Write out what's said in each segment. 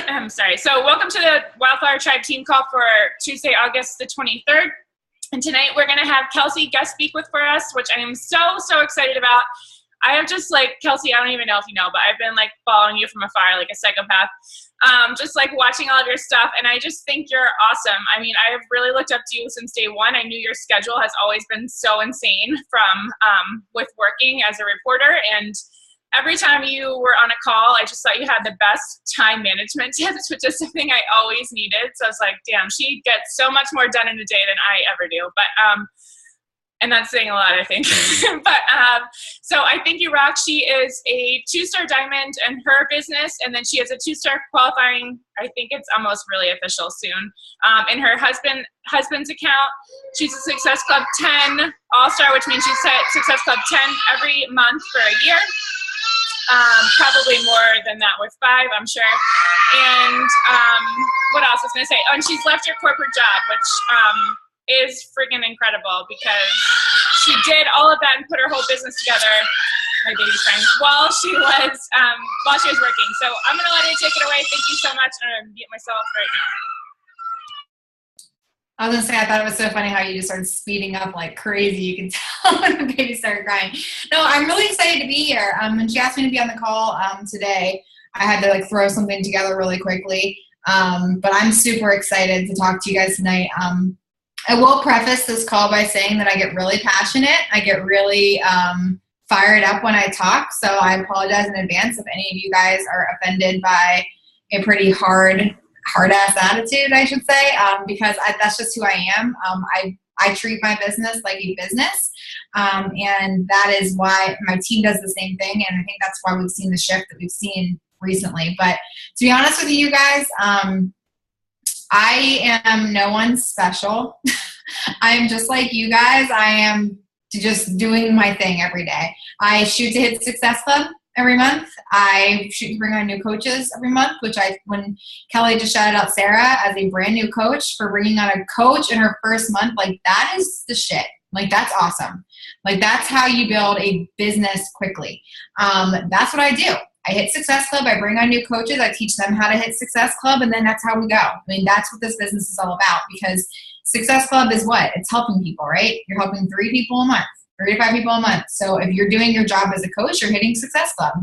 I'm sorry. So welcome to the Wildflower Tribe team call for Tuesday, August the 23rd. And tonight we're going to have Kelsey guest speak for us, which I am so excited about. I have just Kelsey, I don't even know if you know, but I've been following you from afar like a psychopath. Just watching all of your stuff, and I just think you're awesome. I mean, I have really looked up to you since day one. I knew your schedule has always been so insane from with working as a reporter, and every time you were on a call, I just thought you had the best time management tips, which is something I always needed. So I was like, damn, she gets so much more done in a day than I ever do. But and that's saying a lot, I think. But so I think you rock. She is a 2-star diamond in her business, and then she has a 2-star qualifying. I think it's almost really official soon. In her husband's account, she's a Success Club 10 All-Star, which means she's at Success Club 10 every month for a year. Probably more than that with 5, I'm sure. And what else was I going to say? Oh, and she's left her corporate job, which is friggin' incredible because she did all of that and put her whole business together, my baby's friend, while she was working. So I'm going to let her take it away. Thank you so much. I'm going to mute myself right now. I was gonna say, I thought it was so funny how you just started speeding up like crazy. You can tell when the baby started crying. No, I'm really excited to be here. When she asked me to be on the call today, I had to throw something together really quickly. But I'm super excited to talk to you guys tonight. I will preface this call by saying that I get really passionate. I get really fired up when I talk. So I apologize in advance if any of you guys are offended by a pretty hard-ass attitude, I should say, because that's just who I am. I treat my business like a business, and that is why my team does the same thing, and I think that's why we've seen the shift that we've seen recently. But to be honest with you guys, I am no one special. I'm just like you guys. I am just doing my thing every day. I shoot to hit Success Club every month. I shoot to bring on new coaches every month, when Kelly just shouted out Sarah as a brand new coach for bringing on a coach in her first month, that is the shit. That's awesome. That's how you build a business quickly. That's what I do. I hit Success Club. I bring on new coaches. I teach them how to hit Success Club, and then that's how we go. I mean, that's what this business is all about, because Success Club is what? It's helping people, right? You're helping 3 people a month. 3 to 5 people a month. So if you're doing your job as a coach, you're hitting Success Club.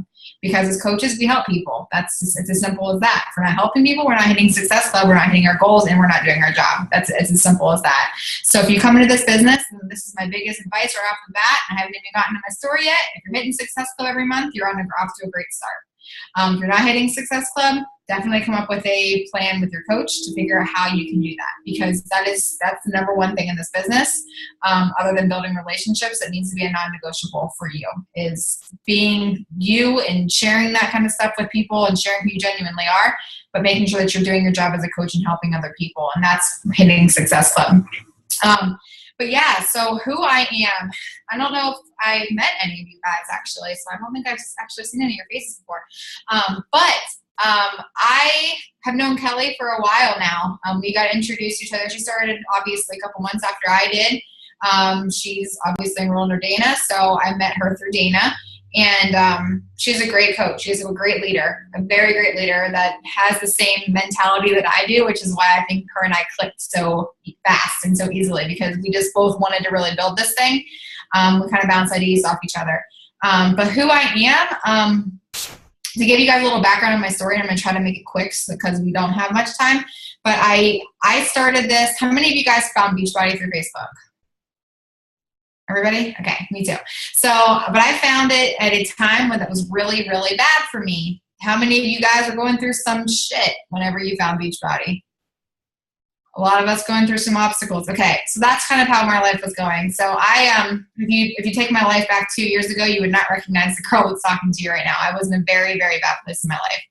Because as coaches, we help people. It's as simple as that. If we're not helping people, we're not hitting Success Club, we're not hitting our goals, and we're not doing our job. It's as simple as that. So if you come into this business, and this is my biggest advice right off the bat, I haven't even gotten to my story yet, if you're hitting Success Club every month, you're off to a great start. If you're not hitting Success Club, definitely come up with a plan with your coach to figure out how you can do that, because that's the number one thing in this business, other than building relationships. That needs to be a non-negotiable for you, is being you and sharing that kind of stuff with people and sharing who you genuinely are, but making sure that you're doing your job as a coach and helping other people, and that's hitting Success Club. But yeah, so who I am, I don't know if I met any of you guys actually, so I don't think I've actually seen any of your faces before. I have known Kelly for a while now. We got introduced to each other. She started obviously a couple months after I did. She's obviously enrolled under Dana, so I met her through Dana. And she's a great coach. She's a great leader, a very great leader that has the same mentality that I do, which is why I think her and I clicked so fast and so easily, because we just both wanted to really build this thing. We kind of bounce ideas off each other. But who I am, to give you guys a little background on my story, and I'm going to try to make it quick because we don't have much time. But I started this. How many of you guys found Beachbody through Facebook? Everybody? Okay, me too. So, but I found it at a time when that was really, really bad for me. How many of you guys are going through some shit whenever you found Beachbody? A lot of us going through some obstacles. Okay, so that's kind of how my life was going. So if you take my life back 2 years ago, you would not recognize the girl that's talking to you right now. I was in a very, very bad place in my life.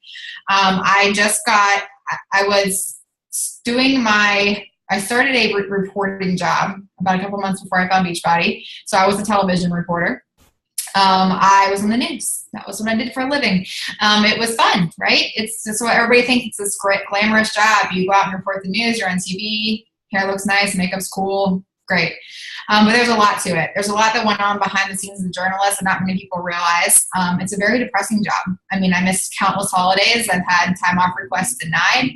I started a reporting job about a couple months before I found Beachbody. So I was a television reporter. I was on the news. That was what I did for a living. It was fun, right? It's just what everybody thinks. It's this great, glamorous job. You go out and report the news. You're on TV. Hair looks nice. Makeup's cool. great. But there's a lot to it. There's a lot that went on behind the scenes as a journalist that not many people realize. It's a very depressing job. I mean, I missed countless holidays. I've had time off requests denied.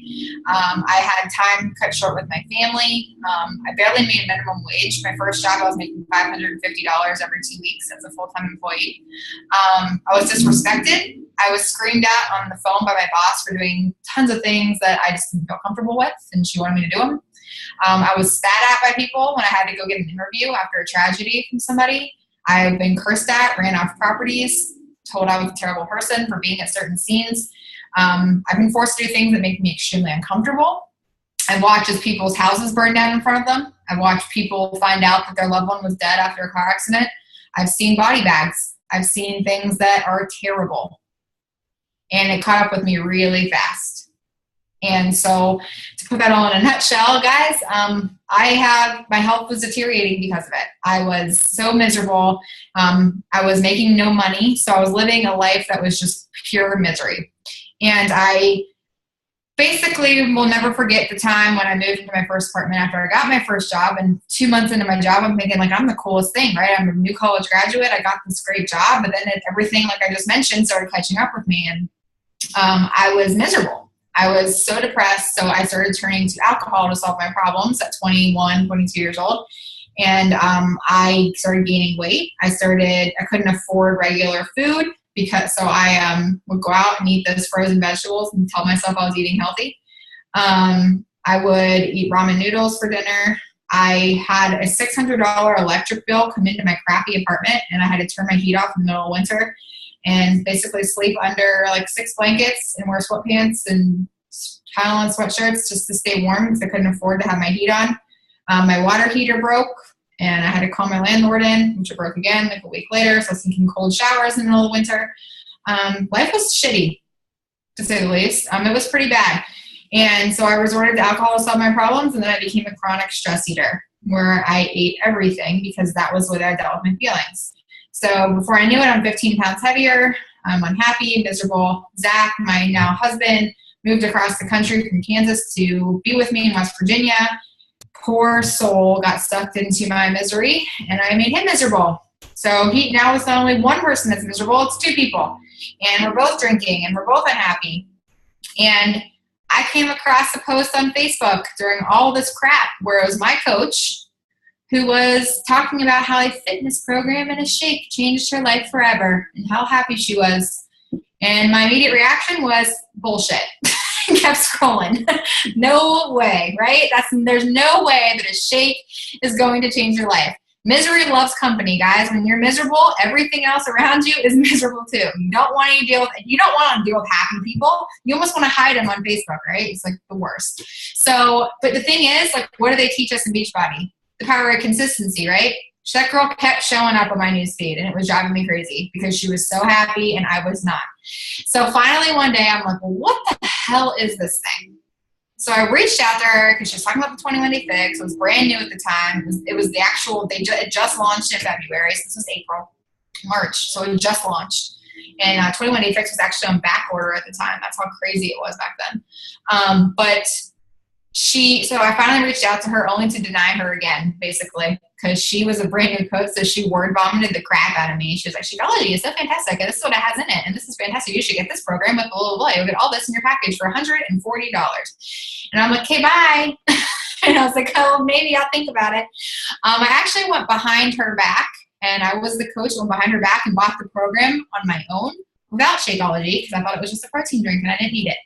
I had time cut short with my family. I barely made minimum wage. My first job, I was making $550 every 2 weeks as a full-time employee. I was disrespected. I was screamed at on the phone by my boss for doing tons of things that I just didn't feel comfortable with, and she wanted me to do them. I was spat at by people when I had to go get an interview after a tragedy from somebody. I've been cursed at, ran off properties, told I was a terrible person for being at certain scenes. I've been forced to do things that make me extremely uncomfortable. I've watched as people's houses burn down in front of them. I've watched people find out that their loved one was dead after a car accident. I've seen body bags. I've seen things that are terrible. And it caught up with me really fast. And so to put that all in a nutshell, guys, my health was deteriorating because of it. I was so miserable. I was making no money. So I was living a life that was just pure misery. And I basically will never forget the time when I moved into my first apartment after I got my first job. And 2 months into my job, I'm thinking, like, I'm the coolest thing, right? I'm a new college graduate. I got this great job. But then everything, like I just mentioned, started catching up with me. And I was miserable. I was so depressed, so I started turning to alcohol to solve my problems at 21, 22 years old. And I started gaining weight. I couldn't afford regular food so I would go out and eat those frozen vegetables and tell myself I was eating healthy. I would eat ramen noodles for dinner. I had a $600 electric bill come into my crappy apartment, and I had to turn my heat off in the middle of winter and basically sleep under like 6 blankets and wear sweatpants and Tylenol sweatshirts just to stay warm because I couldn't afford to have my heat on. My water heater broke, and I had to call my landlord in, which it broke again like a week later, so I was taking cold showers in the middle of winter. Life was shitty, to say the least. It was pretty bad. And so I resorted to alcohol to solve my problems, and then I became a chronic stress eater where I ate everything because that was what I dealt with my feelings. So before I knew it, I'm 15 pounds heavier. I'm unhappy, miserable. Zach, my now husband, moved across the country from Kansas to be with me in West Virginia. Poor soul got sucked into my misery, and I made him miserable. So now it's not only one person that's miserable, it's 2 people. And we're both drinking, and we're both unhappy. And I came across a post on Facebook during all this crap where it was my coach who was talking about how a fitness program and a shake changed her life forever and how happy she was. And my immediate reaction was bullshit. Kept scrolling. No way, right? There's no way that a shake is going to change your life. Misery loves company, guys. When you're miserable, everything else around you is miserable too. You don't want to deal with happy people. You almost want to hide them on Facebook, right? It's like the worst. So, but the thing is, like, what do they teach us in Beachbody? The power of consistency, right? That girl kept showing up on my newsfeed, and it was driving me crazy because she was so happy and I was not. So finally one day I'm like, well, what the hell is this thing? So I reached out to her because she was talking about the 21-day fix. It was brand new at the time. It was the actual, it just launched in February. So this was March. So it just launched. And 21-day fix was actually on back order at the time. That's how crazy it was back then. So I finally reached out to her only to deny her again, basically, because she was a brand new coach, so she word vomited the crap out of me. She was like, Shakeology is so fantastic, and this is what it has in it, and this is fantastic. You should get this program with blah, blah, blah. You'll get all this in your package for $140. And I'm like, okay, bye. And I was like, oh, maybe I'll think about it. I actually went behind her back, and I was the coach, went behind her back and bought the program on my own without Shakeology because I thought it was just a protein drink and I didn't need it.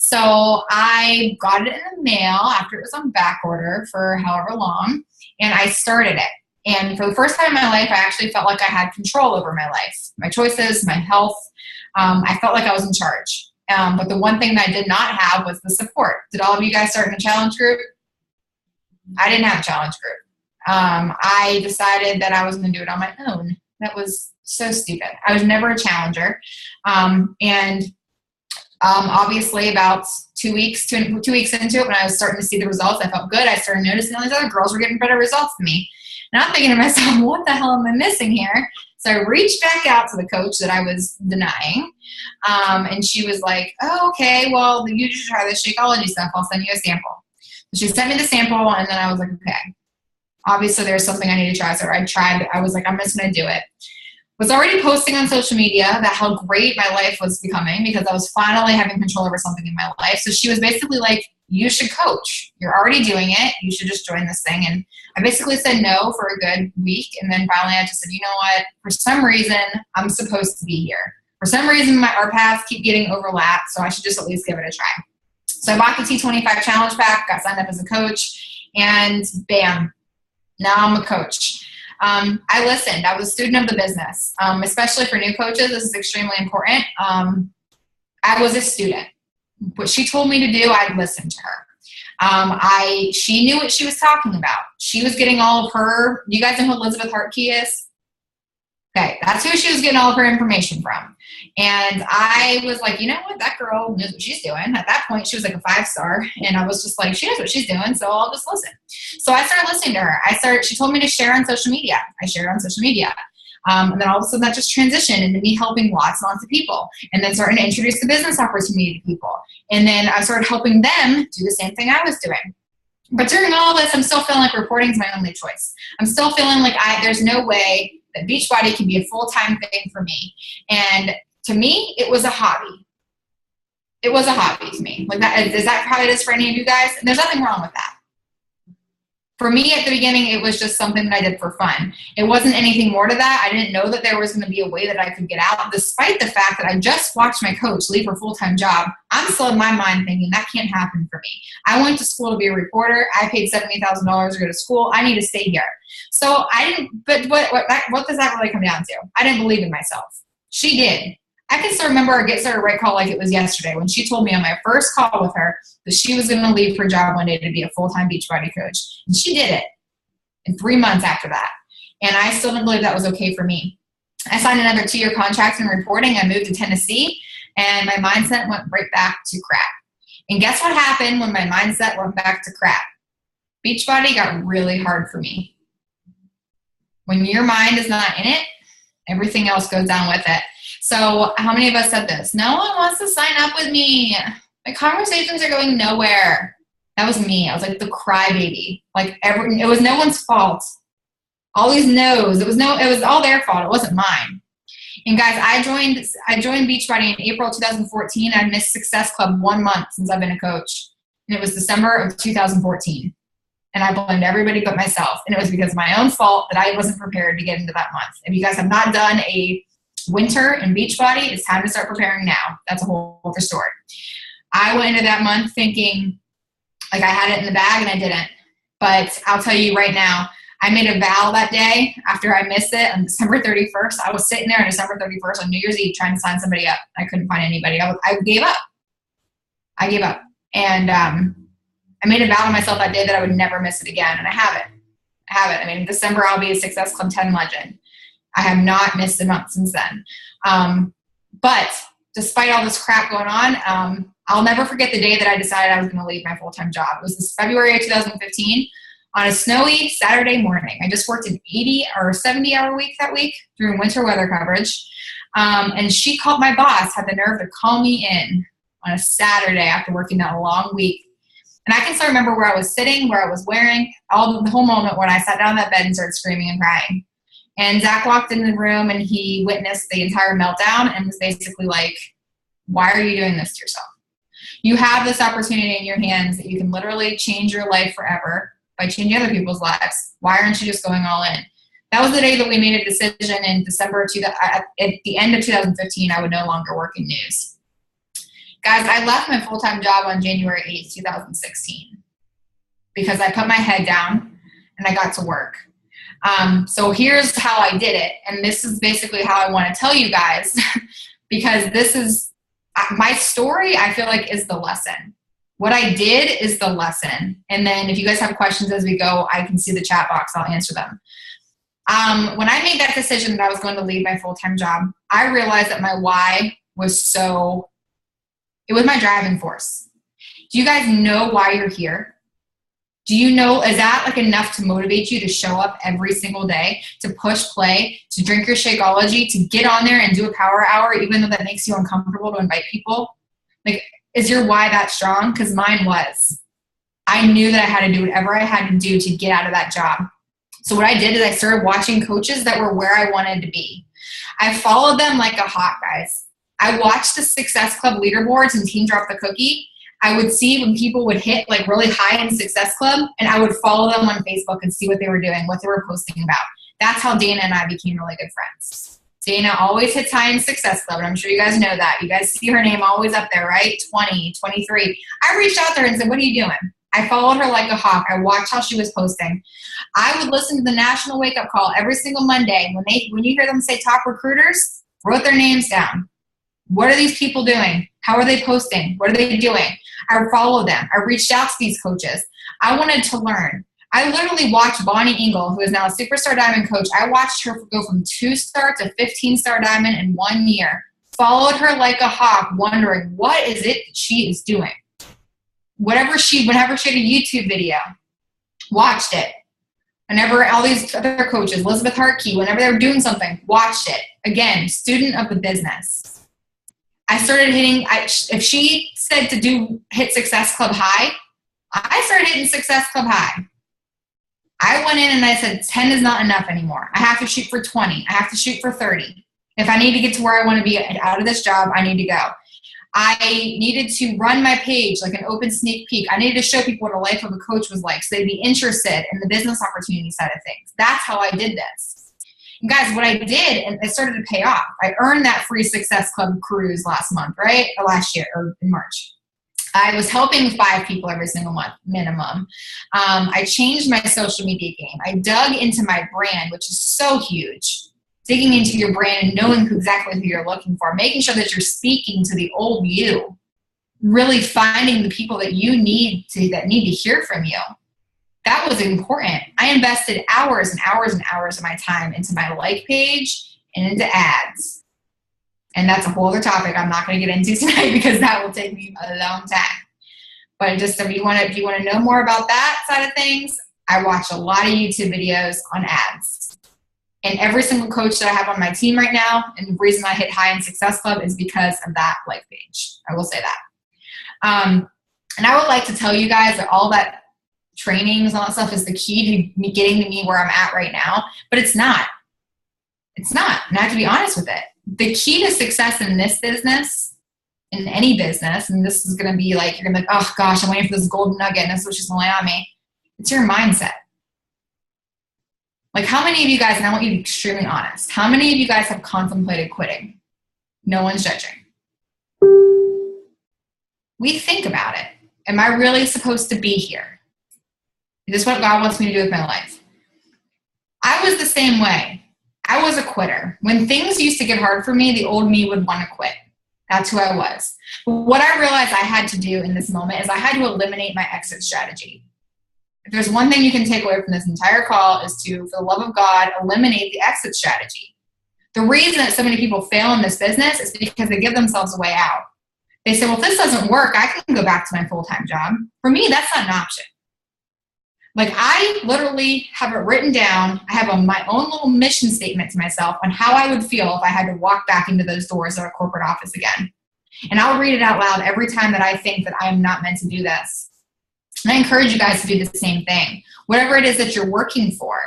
So I got it in the mail after it was on back order for however long, and I started it. And for the first time in my life, I actually felt like I had control over my life, my choices, my health. I felt like I was in charge. But the one thing that I did not have was the support. Did all of you guys start in a challenge group? I didn't have a challenge group. I decided that I was going to do it on my own. That was so stupid. I was never a challenger. Obviously about 2 weeks into it, when I was starting to see the results, I felt good. I started noticing all these other girls were getting better results than me. And I'm thinking to myself, what the hell am I missing here? So I reached back out to the coach that I was denying. And she was like, oh, okay, well, you should try this Shakeology stuff. I'll send you a sample. So she sent me the sample, and then I was like, okay. Obviously, there's something I need to try. So I tried. I was like, I'm just going to do it. Was already posting on social media about how great my life was becoming because I was finally having control over something in my life. So she was basically like, you should coach. You're already doing it. You should just join this thing. And I basically said no for a good week. And then finally I just said, you know what? For some reason, I'm supposed to be here. For some reason, our paths keep getting overlapped. So I should just at least give it a try. So I bought the T25 Challenge Pack, got signed up as a coach, and bam, now I'm a coach. I listened. I was a student of the business, especially for new coaches. This is extremely important. I was a student. What she told me to do, I listened to her. She knew what she was talking about. She was getting all of her, you guys know who Elizabeth Hartkey is? Okay, that's who she was getting all of her information from. And I was like, you know what? That girl knows what she's doing. At that point, she was like a 5-star. And I was just like, she knows what she's doing, so I'll just listen. So I started listening to her. She told me to share on social media. I shared on social media. And then all of a sudden that just transitioned into me helping lots and lots of people. And then starting to introduce the business opportunity to people. And then I started helping them do the same thing I was doing. But during all of this, I'm still feeling like reporting is my only choice. I'm still feeling like there's no way that Beachbody can be a full-time thing for me. And to me, it was a hobby. It was a hobby to me. Like that, is that how it is for any of you guys? And there's nothing wrong with that. For me, at the beginning, it was just something that I did for fun. It wasn't anything more to that. I didn't know that there was going to be a way that I could get out. Despite the fact that I just watched my coach leave her full-time job, I'm still in my mind thinking that can't happen for me. I went to school to be a reporter. I paid $70,000 to go to school. I need to stay here. So I didn't, but what does that really come down to? I didn't believe in myself. She did. I can still remember our Get Started Right call like it was yesterday when she told me on my first call with her that she was going to leave her job one day to be a full-time Beachbody coach. And she did it in 3 months after that. And I still didn't believe that was okay for me. I signed another 2-year contract in reporting. I moved to Tennessee, and my mindset went right back to crap. And guess what happened when my mindset went back to crap? Beachbody got really hard for me. When your mind is not in it, everything else goes down with it. So how many of us said this? No one wants to sign up with me. My conversations are going nowhere. That was me. I was like the crybaby. Like it was no one's fault. All these no's. It was all their fault. It wasn't mine. And guys, I joined Beachbody in April 2014. I missed Success Club 1 month since I've been a coach. And it was December of 2014. And I blamed everybody but myself. And it was because of my own fault that I wasn't prepared to get into that month. If you guys have not done a winter in Beachbody, it's time to start preparing now. That's a whole other story. I went into that month thinking like I had it in the bag, and I didn't. But I'll tell you right now, I made a vow that day after I missed it on December 31st. I was sitting there on December 31st on New Year's Eve trying to sign somebody up. I couldn't find anybody. I gave up. I gave up. And I made a vow to myself that day that I would never miss it again, and I haven't. I mean, in December, I'll be a Success Club 10 legend. I have not missed a month since then. But despite all this crap going on, I'll never forget the day that I decided I was going to leave my full-time job. It was this February of 2015 on a snowy Saturday morning. I just worked an 80 or 70-hour week that week through winter weather coverage. And she called, my boss had the nerve to call me in on a Saturday after working that long week. And I can still remember where I was sitting, where I was wearing, the whole moment when I sat down in that bed and started screaming and crying. And Zach walked in the room and he witnessed the entire meltdown and was basically like, why are you doing this to yourself? You have this opportunity in your hands that you can literally change your life forever by changing other people's lives. Why aren't you just going all in? That was the day that we made a decision in December at the end of 2015, I would no longer work in news. Guys, I left my full-time job on January 8th, 2016 because I put my head down and I got to work. So here's how I did it. And this is basically how I want to tell you guys because this is my story, I feel like, is the lesson. What I did is the lesson. And then if you guys have questions as we go, I can see the chat box. I'll answer them. When I made that decision that I was going to leave my full-time job, I realized that my why was it was my driving force. Do you guys know why you're here? Do you know, is that like enough to motivate you to show up every single day, to push play, to drink your Shakeology, to get on there and do a power hour, even though that makes you uncomfortable to invite people? Like, is your why that strong? Because mine was. I knew that I had to do whatever I had to do to get out of that job. So what I did is I started watching coaches that were where I wanted to be. I followed them like a hawk, guys. I watched the Success Club leaderboards and Team Drop the Cookie. I would see when people would hit like really high in Success Club, and I would follow them on Facebook and see what they were doing, what they were posting about. That's how Dana and I became really good friends. Dana always hits high in Success Club, and I'm sure you guys know that. You guys see her name always up there, right? 20, 23. I reached out to her and said, what are you doing? I followed her like a hawk. I watched how she was posting. I would listen to the National Wake Up Call every single Monday. When you hear them say top recruiters, wrote their names down. What are these people doing? How are they posting? What are they doing? I followed them. I reached out to these coaches. I wanted to learn. I literally watched Bonnie Engel, who is now a superstar diamond coach. I watched her go from 2-star to 15-star diamond in 1 year. Followed her like a hawk, wondering what is it that she is doing. Whenever she had a YouTube video, watched it. Whenever all these other coaches, Elizabeth Hartkey, whenever they were doing something, watched it. Again, student of the business. I started hitting, if she said to hit Success Club high, I started hitting Success Club high. I went in and I said, 10 is not enough anymore. I have to shoot for 20. I have to shoot for 30. If I need to get to where I want to be out of this job, I need to go. I needed to run my page like an open sneak peek. I needed to show people what a life of a coach was like so they'd be interested in the business opportunity side of things. That's how I did this. And guys, what I did, and it started to pay off. I earned that free Success Club cruise last month, right? Or last year, or in March. I was helping 5 people every single month, minimum. I changed my social media game. I dug into my brand, which is so huge. Digging into your brand and knowing exactly who you're looking for, making sure that you're speaking to the old you, really finding the people that you need that need to hear from you. That was important. I invested hours and hours and hours of my time into my like page and into ads. And that's a whole other topic I'm not going to get into tonight because that will take me a long time. But just if you want to know more about that side of things, I watch a lot of YouTube videos on ads. And every single coach that I have on my team right now, and the reason I hit high in Success Club is because of that like page. I will say that. And I would like to tell you guys that all that trainings and all that stuff is the key to me getting to me where I'm at right now, but it's not. It's not. And I have to be honest with it. The key to success in this business, in any business, and this is going to be like, you're going to be like, oh gosh, I'm waiting for this golden nugget, and this is what she's going to lay on me. It's your mindset. Like how many of you guys, and I want you to be extremely honest, how many of you guys have contemplated quitting? No one's judging. We think about it. Am I really supposed to be here? Is this what God wants me to do with my life? I was the same way. I was a quitter. When things used to get hard for me, the old me would want to quit. That's who I was. But what I realized I had to do in this moment is I had to eliminate my exit strategy. If there's one thing you can take away from this entire call is to, for the love of God, eliminate the exit strategy. The reason that so many people fail in this business is because they give themselves a way out. They say, well, if this doesn't work, I can go back to my full-time job. For me, that's not an option. Like I literally have it written down. I have my own little mission statement to myself on how I would feel if I had to walk back into those doors of a corporate office again. And I'll read it out loud every time that I think that I am not meant to do this. And I encourage you guys to do the same thing. Whatever it is that you're working for.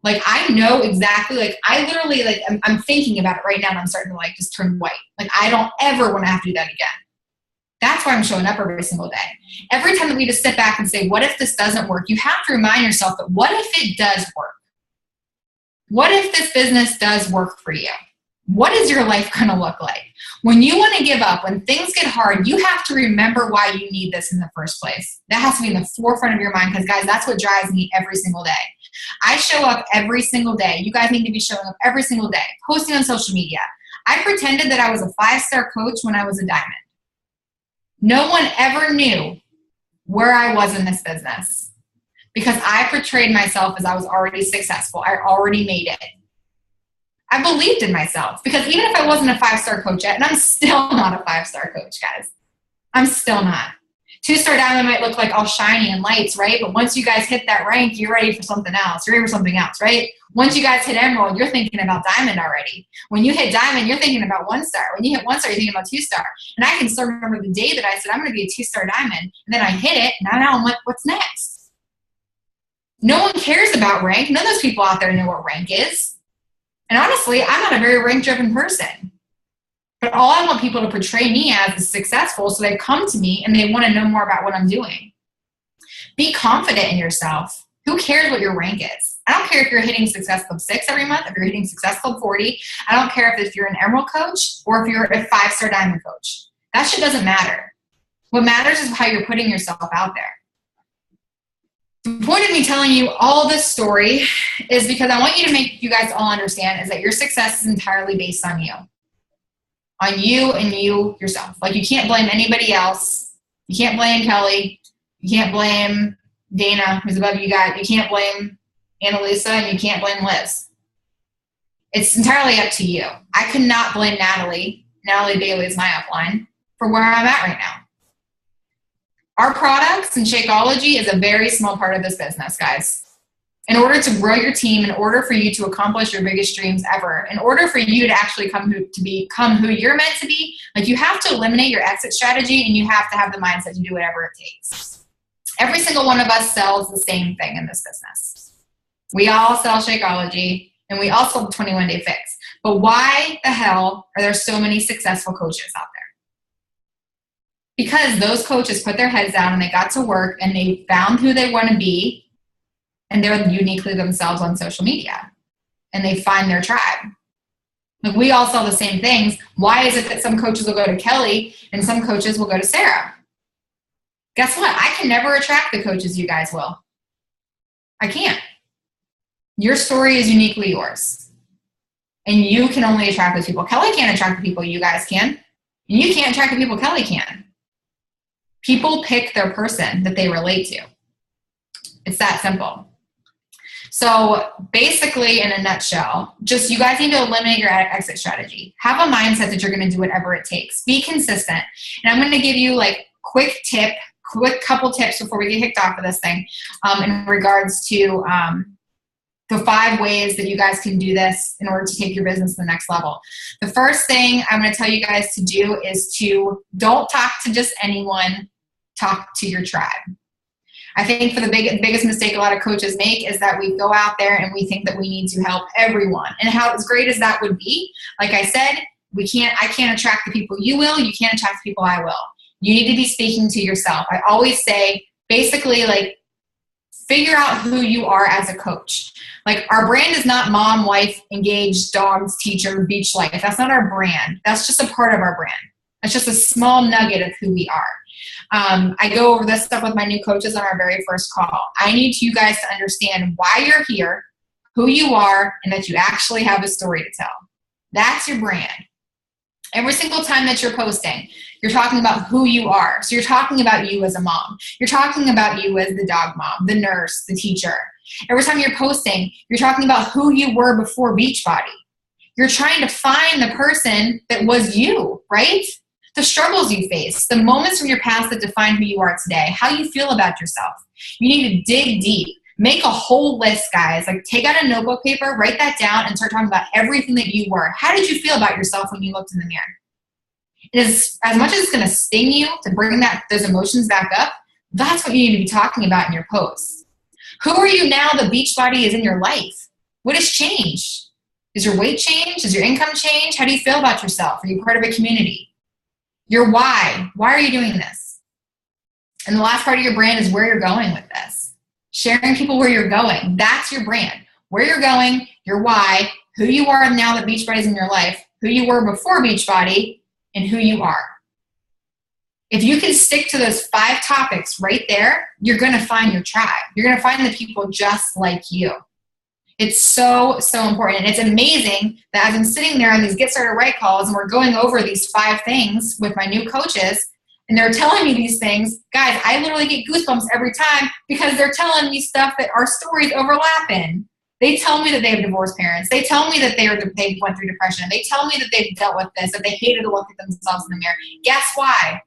Like I know exactly, like I literally, like I'm thinking about it right now and I'm starting to like just turn white. Like I don't ever want to have to do that again. That's why I'm showing up every single day. Every time that we just sit back and say, what if this doesn't work? You have to remind yourself that what if it does work? What if this business does work for you? What is your life going to look like? When you want to give up, when things get hard, you have to remember why you need this in the first place. That has to be in the forefront of your mind because, guys, that's what drives me every single day. I show up every single day. You guys need to be showing up every single day, posting on social media. I pretended that I was a 5-star coach when I was a diamond. No one ever knew where I was in this business because I portrayed myself as I was already successful. I already made it. I believed in myself because even if I wasn't a 5-star coach yet, and I'm still not a 5-star coach, guys. I'm still not. 2-star diamond might look like all shiny and lights, right? But once you guys hit that rank, you're ready for something else. You're ready for something else, right? Once you guys hit emerald, you're thinking about diamond already. When you hit diamond, you're thinking about 1-star. When you hit 1-star, you're thinking about 2-star. And I can still remember the day that I said, I'm going to be a 2-star diamond. And then I hit it. And now I'm like, what's next? No one cares about rank. None of those people out there know what rank is. And honestly, I'm not a very rank-driven person. But all I want people to portray me as is successful, so they come to me and they want to know more about what I'm doing. Be confident in yourself. Who cares what your rank is? I don't care if you're hitting Success Club 6 every month, if you're hitting Success Club 40. I don't care if you're an Emerald coach or if you're a 5-star Diamond coach. That shit doesn't matter. What matters is how you're putting yourself out there. The point of me telling you all this story is because I want you to make you guys all understand is that your success is entirely based on you. On you and you yourself. Like, you can't blame anybody else. You can't blame Kelly. You can't blame Dana, who's above you guys. You can't blame Annalisa, and you can't blame Liz. It's entirely up to you. I could not blame Natalie. Natalie Bailey is my upline for where I'm at right now. Our products and Shakeology is a very small part of this business, guys. In order to grow your team, in order for you to accomplish your biggest dreams ever, in order for you to actually become who you're meant to be, like, you have to eliminate your exit strategy and you have to have the mindset to do whatever it takes. Every single one of us sells the same thing in this business. We all sell Shakeology and we all sell the 21-day fix. But why the hell are there so many successful coaches out there? Because those coaches put their heads down and they got to work and they found who they want to be, and they're uniquely themselves on social media, and they find their tribe. Like, we all sell the same things. Why is it that some coaches will go to Kelly and some coaches will go to Sarah? Guess what? I can never attract the coaches you guys will. I can't. Your story is uniquely yours, and you can only attract those people. Kelly can't attract the people you guys can, and you can't attract the people Kelly can. People pick their person that they relate to. It's that simple. So basically, in a nutshell, just you guys need to eliminate your exit strategy. Have a mindset that you're going to do whatever it takes. Be consistent. And I'm going to give you like quick couple tips before we get kicked off of this thing in regards to the 5 ways that you guys can do this in order to take your business to the next level. The first thing I'm going to tell you guys to do is to don't talk to just anyone, talk to your tribe. I think for the biggest mistake a lot of coaches make is that we go out there and we think that we need to help everyone. And how as great as that would be, like I said, I can't attract the people you will, you can't attract the people I will. You need to be speaking to yourself. I always say, basically, like, figure out who you are as a coach. Like, our brand is not mom, wife, engaged, dogs, teacher, beach life. That's not our brand. That's just a part of our brand. That's just a small nugget of who we are. I go over this stuff with my new coaches on our very first call. I need you guys to understand why you're here, who you are, and that you actually have a story to tell. That's your brand. Every single time that you're posting, you're talking about who you are. So you're talking about you as a mom. You're talking about you as the dog mom, the nurse, the teacher. Every time you're posting, you're talking about who you were before Beachbody. You're trying to find the person that was you, right? The struggles you face, the moments from your past that define who you are today, how you feel about yourself. You need to dig deep. Make a whole list, guys. Like, take out a notebook paper, write that down, and start talking about everything that you were. How did you feel about yourself when you looked in the mirror? It is, as much as it's going to sting you to bring those emotions back up, that's what you need to be talking about in your posts. Who are you now that Beachbody is in your life? What has changed? Is your weight changed? Is your income changed? How do you feel about yourself? Are you part of a community? Your why. Why are you doing this? And the last part of your brand is where you're going with this. Sharing people where you're going. That's your brand. Where you're going, your why, who you are now that Beachbody is in your life, who you were before Beachbody, and who you are. If you can stick to those 5 topics right there, you're going to find your tribe. You're going to find the people just like you. It's so, so important. And it's amazing that as I'm sitting there on these Get Started Right calls and we're going over these 5 things with my new coaches, and they're telling me these things, guys, I literally get goosebumps every time because they're telling me stuff that our stories overlap in. They tell me that they have divorced parents. They tell me that they went through depression. They tell me that they've dealt with this, that they hated to look at themselves in the mirror. Guess why?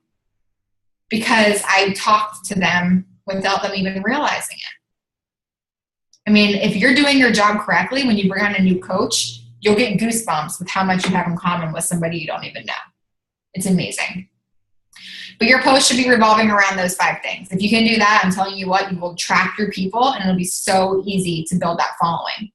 Because I talked to them without them even realizing it. I mean, if you're doing your job correctly, when you bring on a new coach, you'll get goosebumps with how much you have in common with somebody you don't even know. It's amazing. But your post should be revolving around those 5 things. If you can do that, I'm telling you what, you will track your people and it'll be so easy to build that following.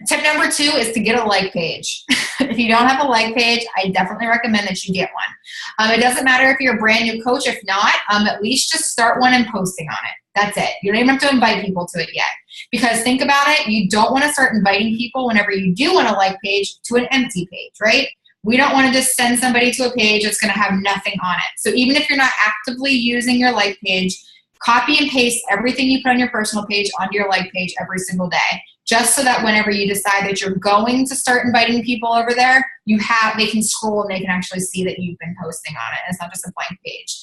Tip number 2 is to get a like page. If you don't have a like page, I definitely recommend that you get one. It doesn't matter if you're a brand new coach. If not, at least just start one and posting on it. That's it. You don't even have to invite people to it yet. Because think about it, you don't want to start inviting people whenever you do want a like page to an empty page, right? We don't want to just send somebody to a page that's going to have nothing on it. So even if you're not actively using your like page, copy and paste everything you put on your personal page onto your like page every single day. Just so that whenever you decide that you're going to start inviting people over there, they can scroll and they can actually see that you've been posting on it. It's not just a blank page.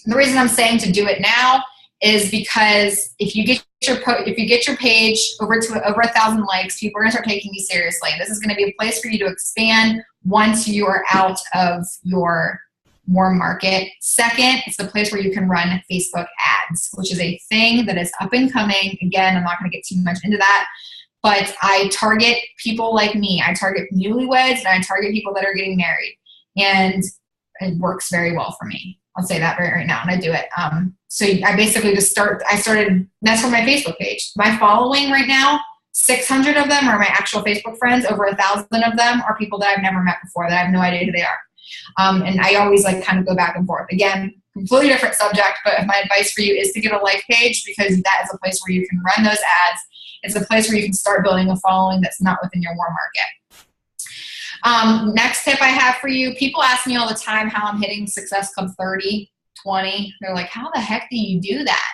The reason I'm saying to do it now is because if you get your page over 1,000 likes, people are gonna start taking you seriously. This is gonna be a place for you to expand once you are out of your warm market. Second, it's the place where you can run Facebook ads, which is a thing that is up and coming. Again, I'm not gonna get too much into that, but I target people like me. I target newlyweds and I target people that are getting married, and it works very well for me. I'll say that right now, and I do it. So I basically that's for my Facebook page. My following right now, 600 of them are my actual Facebook friends. Over 1,000 of them are people that I've never met before, that I have no idea who they are. And I always kind of go back and forth. Again, completely different subject, but my advice for you is to get a like page, because that is a place where you can run those ads. It's a place where you can start building a following that's not within your warm market. Next tip I have for you, people ask me all the time how I'm hitting Success Club 30, 20. They're like, how the heck do you do that?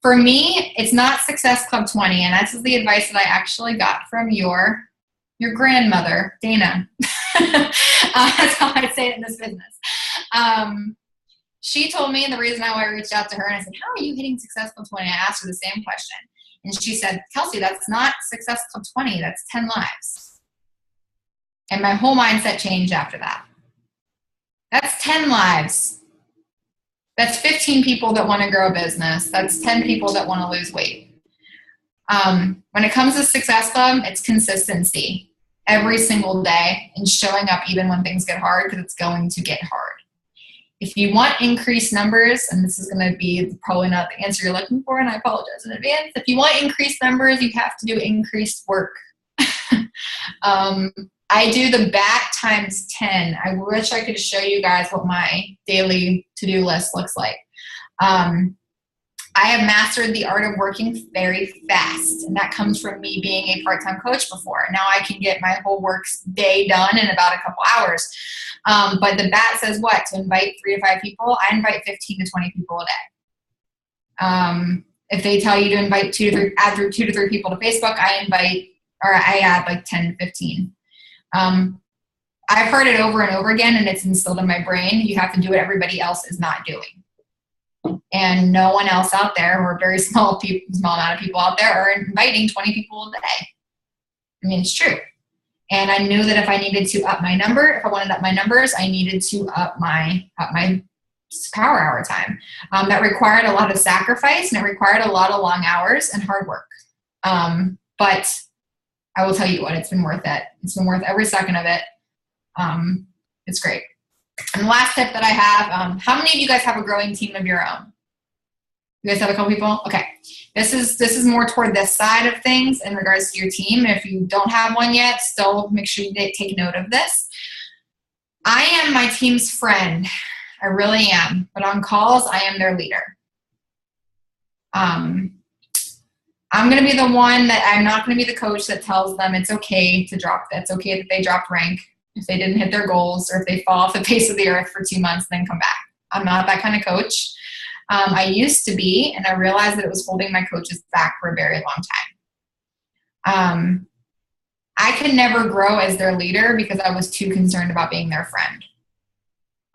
For me, it's not Success Club 20, and that's the advice that I actually got from your grandmother, Dana. That's how I say it in this business. She told me, the reason I reached out to her and I said, how are you hitting Success Club 20? I asked her the same question. And she said, Kelsey, that's not Success Club 20, that's 10 lives. And my whole mindset changed after that. That's 10 lives. That's 15 people that want to grow a business. That's 10 people that want to lose weight. When it comes to Success Club, it's consistency every single day and showing up even when things get hard, because it's going to get hard. If you want increased numbers, and this is going to be probably not the answer you're looking for, and I apologize in advance. If you want increased numbers, you have to do increased work. I do the BAT times 10. I wish I could show you guys what my daily to-do list looks like. I have mastered the art of working very fast, and that comes from me being a part-time coach before. Now I can get my whole work day done in about a couple hours. But the BAT says what? To invite 3 to 5 people. I invite 15 to 20 people a day. If they tell you to invite 2 to 3, add 2 to 3 people to Facebook, I add like 10 to 15. I've heard it over and over again, and it's instilled in my brain. You have to do what everybody else is not doing. And no one else out there, or a very small amount of people out there, are inviting 20 people a day. I mean, it's true. And I knew that if I needed to up my number, if I wanted to up my numbers, I needed to up my power hour time. That required a lot of sacrifice, and it required a lot of long hours and hard work. But I will tell you what, it's been worth it. It's been worth every second of it. It's great. And the last tip that I have, how many of you guys have a growing team of your own? You guys have a couple people? Okay. This is more toward this side of things in regards to your team. If you don't have one yet, still make sure you take note of this. I am my team's friend. I really am. But on calls, I am their leader. I'm going to be the one that I'm not going to be the coach that tells them it's okay to drop. It's okay that they dropped rank if they didn't hit their goals, or if they fall off the face of the earth for 2 months and then come back. I'm not that kind of coach. I used to be, and I realized that it was holding my coaches back for a very long time. I could never grow as their leader because I was too concerned about being their friend.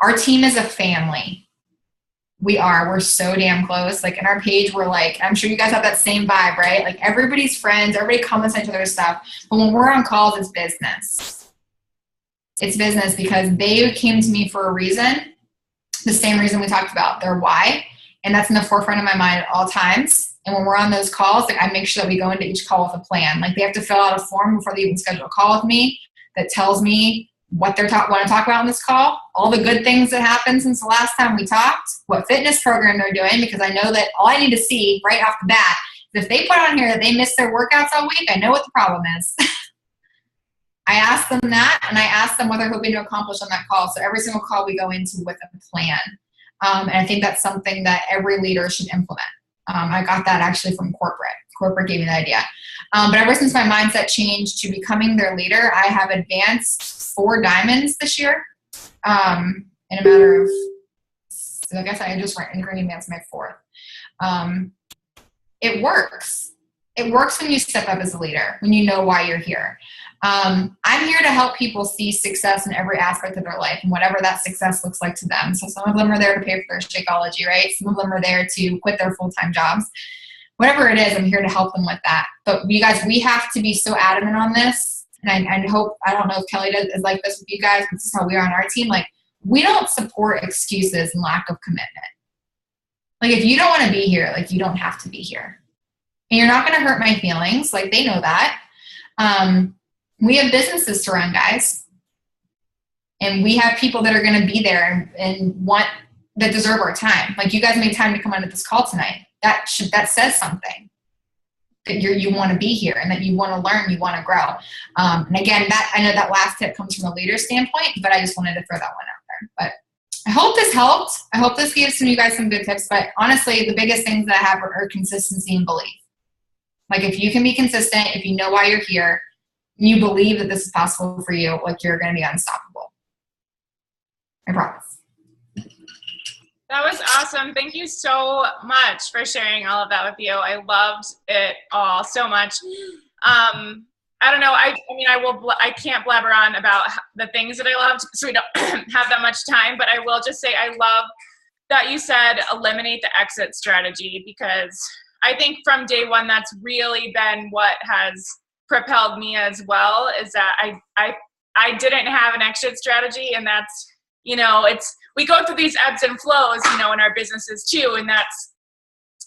Our team is a family. We're so damn close. Like in our page, we're like, I'm sure you guys have that same vibe, right? Like everybody's friends, everybody comments on each other's stuff. But when we're on calls, it's business. It's business because they came to me for a reason, the same reason we talked about, their why. And that's in the forefront of my mind at all times. And when we're on those calls, like I make sure that we go into each call with a plan. Like they have to fill out a form before they even schedule a call with me that tells me what they're want to talk about on this call, all the good things that happened since the last time we talked, what fitness program they're doing, because I know that all I need to see right off the bat is if they put on here that they missed their workouts all week, I know what the problem is. I ask them that, and I ask them what they're hoping to accomplish on that call. So every single call we go into with a plan. And I think that's something that every leader should implement. I got that actually from corporate. Corporate gave me the idea. But ever since my mindset changed to becoming their leader, I have advanced 4 diamonds this year in a matter of, so I guess I just went in green, that's my 4th. It works. It works when you step up as a leader, when you know why you're here. I'm here to help people see success in every aspect of their life and whatever that success looks like to them. So some of them are there to pay for their Shakeology, right? Some of them are there to quit their full-time jobs. Whatever it is, I'm here to help them with that. But you guys, we have to be so adamant on this. And I hope, I don't know if Kelly is like this with you guys, but this is how we are on our team. Like, we don't support excuses and lack of commitment. Like, if you don't want to be here, like, you don't have to be here. And you're not going to hurt my feelings. Like, they know that. We have businesses to run, guys. And we have people that are going to be there and that deserve our time. Like, you guys made time to come onto this call tonight. That says something. That you want to be here and that you want to learn, you want to grow. And again, I know that last tip comes from a leader standpoint, but I just wanted to throw that one out there. But I hope this helped. I hope this gives you guys some good tips. But honestly, the biggest things that I have are consistency and belief. Like, if you can be consistent, if you know why you're here, you believe that this is possible for you, like, you're going to be unstoppable. I promise. That was awesome. Thank you so much for sharing all of that with you. I loved it all so much. I don't know. I can't blabber on about the things that I loved, so we don't have that much time, but I will just say I love that you said eliminate the exit strategy, because I think from day one, that's really been what has propelled me as well, is that I didn't have an exit strategy, and that's, we go through these ebbs and flows, in our businesses too, and that's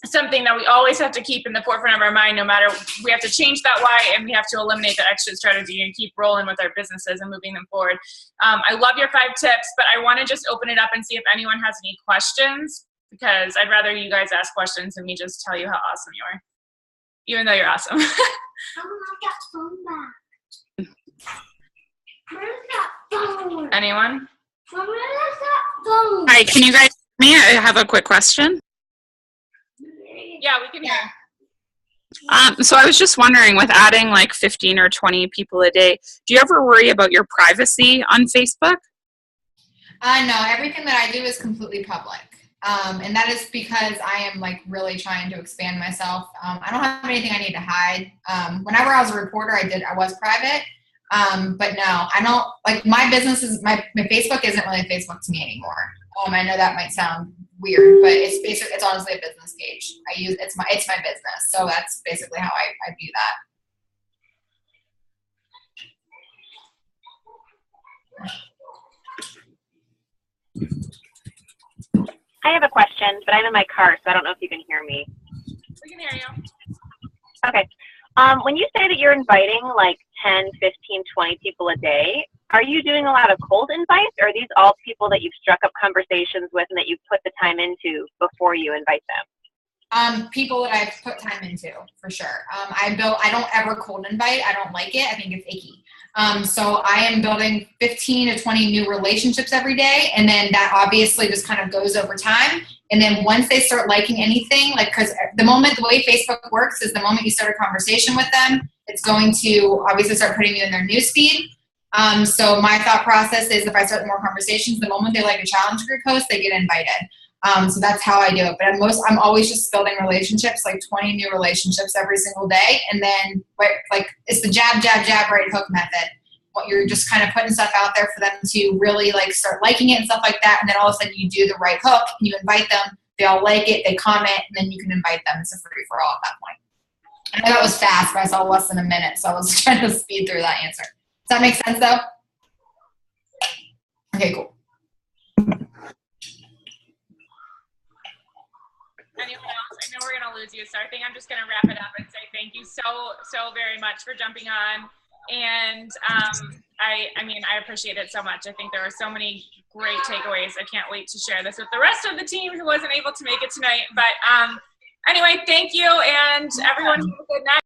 something that we always have to keep in the forefront of our mind. No matter, we have to change that why, and we have to eliminate the exit strategy and keep rolling with our businesses and moving them forward. I love your 5 tips, but I want to just open it up and see if anyone has any questions, because I'd rather you guys ask questions than me just tell you how awesome you are, even though you're awesome. Anyone? Hi, can you guys hear me? I have a quick question. Yeah, we can hear. So I was just wondering, with adding like 15 or 20 people a day, do you ever worry about your privacy on Facebook? No, everything that I do is completely public. And that is because I am like really trying to expand myself. I don't have anything I need to hide. Whenever I was a reporter, I was private. But no, I don't, like, my business is, my Facebook isn't really Facebook to me anymore. I know that might sound weird, but it's honestly a business page. It's my business. So that's basically how I view that. I have a question, but I'm in my car, so I don't know if you can hear me. We can hear you. Okay. When you say that you're inviting like 10, 15, 20 people a day, are you doing a lot of cold invites, or are these all people that you've struck up conversations with and that you've put the time into before you invite them? People that I've put time into, for sure. I don't ever cold invite. I don't like it. I think it's icky. So I am building 15 to 20 new relationships every day. And then that obviously just kind of goes over time. And then once they start liking anything, like, because the way Facebook works is the moment you start a conversation with them, it's going to obviously start putting you in their newsfeed. So my thought process is, if I start more conversations, the moment they like a challenge group post, they get invited. So that's how I do it. But I'm always just building relationships, like 20 new relationships every single day. And then, like, it's the jab, jab, jab, right hook method. What you're just kind of putting stuff out there for them to really like start liking it and stuff like that. And then all of a sudden you do the right hook and you invite them. They all like it. They comment, and then you can invite them. It's a free for all at that point. I know that was fast, but I saw less than a minute, so I was trying to speed through that answer. Does that make sense, though? Okay, cool. Anyone else? I know we're going to lose you, so I think I'm just going to wrap it up and say thank you so very much for jumping on. And I mean, I appreciate it so much. I think there are so many great takeaways. I can't wait to share this with the rest of the team who wasn't able to make it tonight. But anyway, thank you, and everyone have a good night.